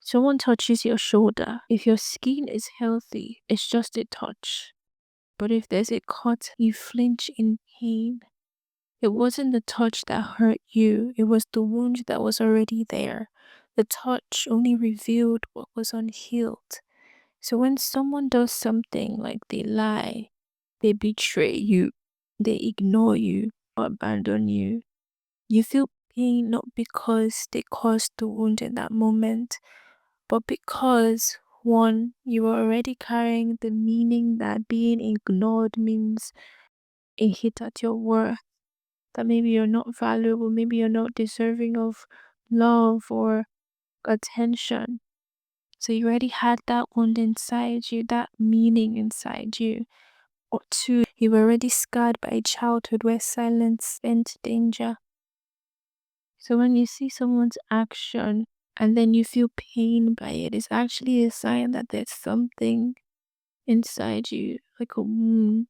Someone touches your shoulder. If your skin is healthy, it's just a touch. But if there's a cut, you flinch in pain. It wasn't the touch that hurt you, it was the wound that was already there. The touch only revealed what was unhealed. So when someone does something like they lie, they betray you, they ignore you, or abandon you, you feel pain not because they caused the wound in that moment, but because one, you are already carrying the meaning that being ignored means a hit at your worth, that maybe you're not valuable, maybe you're not deserving of love or attention. So you already had that wound inside you, that meaning inside you. Or two, you were already scarred by childhood where silence meant danger. So when you see someone's action and then you feel pain by it, it's actually a sign that there's something inside you, like a wound.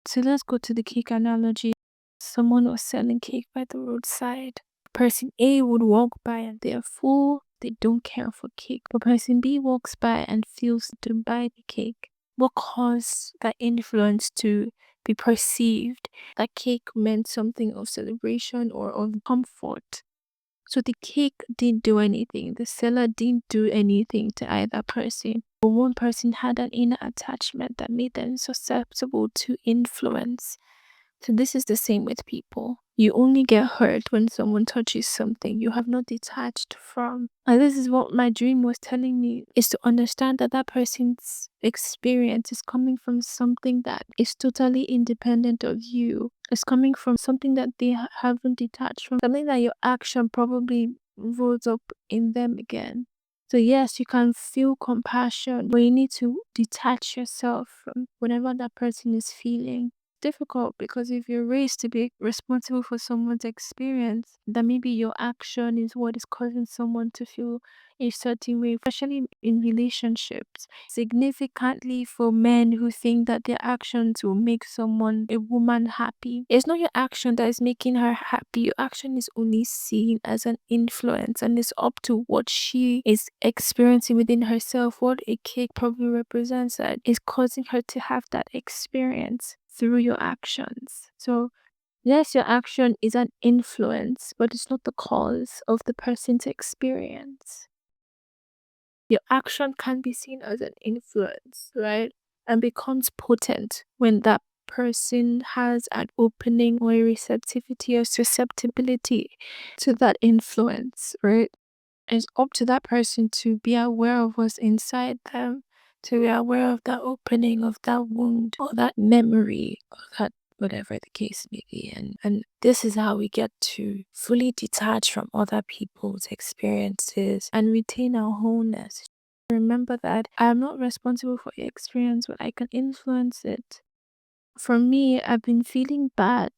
So let's go to the cake analogy. Someone was selling cake by the roadside. Person A would walk by and they're full, they don't care for cake. But person B walks by and feels to buy the cake. What caused that influence to be perceived? That cake meant something of celebration or of comfort. So the cake didn't do anything. The seller didn't do anything to either person. But one person had an inner attachment that made them susceptible to influence. So this is the same with people. You only get hurt when someone touches something you have not detached from. And this is what my dream was telling me, is to understand that that person's experience is coming from something that is totally independent of you. It's coming from something that they haven't detached from, something that your action probably rose up in them again. So yes, you can feel compassion, but you need to detach yourself from whatever that person is feeling. Difficult because if you're raised to be responsible for someone's experience, then maybe your action is what is causing someone to feel a certain way, especially in relationships. Significantly for men who think that their actions will make someone, a woman, happy. It's not your action that is making her happy. Your action is only seen as an influence, and it's up to what she is experiencing within herself. What a cake probably represents that is causing her to have that experience through your actions. So yes, your action is an influence, but it's not the cause of the person's experience. Your action can be seen as an influence, right? And becomes potent when that person has an opening or a receptivity or susceptibility to that influence, right? It's up to that person to be aware of what's inside them, to be aware of that opening of that wound or that memory or that whatever the case may be. And this is how we get to fully detach from other people's experiences and retain our wholeness. Remember that I'm not responsible for your experience, but I can influence it. For me, I've been feeling bad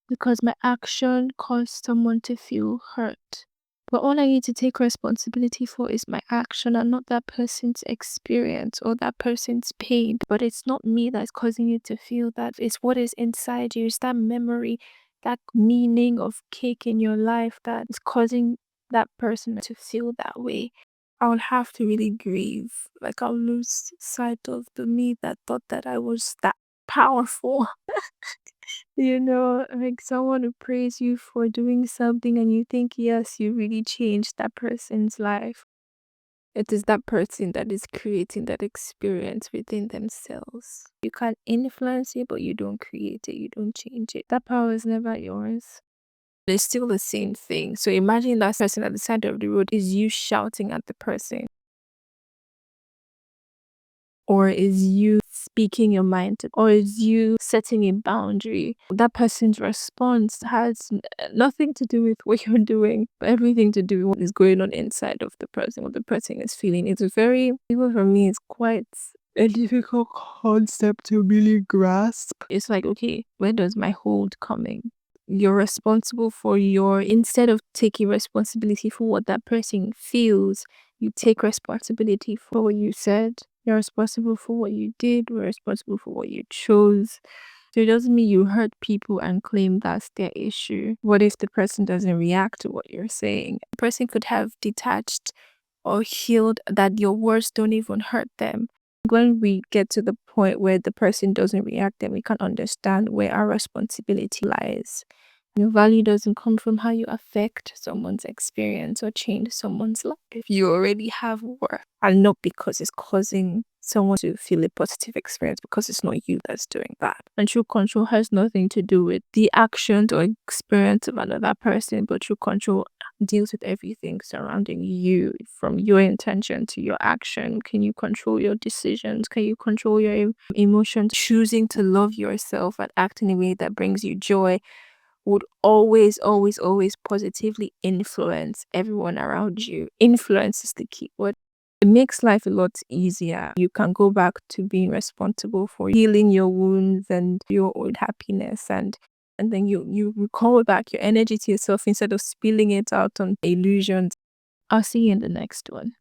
because my action caused someone to feel hurt. But all I need to take responsibility for is my action and not that person's experience or that person's pain. But it's not me that's causing you to feel that. It's what is inside you. It's that memory, that meaning of cake in your life that is causing that person to feel that way. I'll have to really grieve. Like I'll lose sight of the me that thought that I was that powerful. Like someone who praise you for doing something and you think, yes, you really changed that person's life. It is that person that is creating that experience within themselves. You can influence it, but you don't create it, you don't change it. That power is never yours. It's still the same thing. So imagine that person at the side of the road is you shouting at the person, or is you speaking your mind, or is you setting a boundary. That person's response has nothing to do with what you're doing, but everything to do with what is going on inside of the person, what the person is feeling. It's very, even for me, it's quite a difficult concept to really grasp. It's like, okay, where does my hold come in? You're responsible for instead of taking responsibility for what that person feels, you take responsibility for what you said. You're responsible for what you did. We're responsible for what you chose. So it doesn't mean you hurt people and claim that's their issue. What if the person doesn't react to what you're saying? The person could have detached or healed that your words don't even hurt them. When we get to the point where the person doesn't react, then we can understand where our responsibility lies. Your value doesn't come from how you affect someone's experience or change someone's life. If you already have worth, and not because it's causing someone to feel a positive experience, because it's not you that's doing that. And true control has nothing to do with the actions or experience of another person, but true control deals with everything surrounding you, from your intention to your action. Can you control your decisions? Can you control your emotions? Choosing to love yourself and act in a way that brings you joy would always, always, always positively influence everyone around you. Influence is the key word. It makes life a lot easier. You can go back to being responsible for healing your wounds and your old happiness, and then you recall back your energy to yourself instead of spilling it out on illusions. I'll see you in the next one.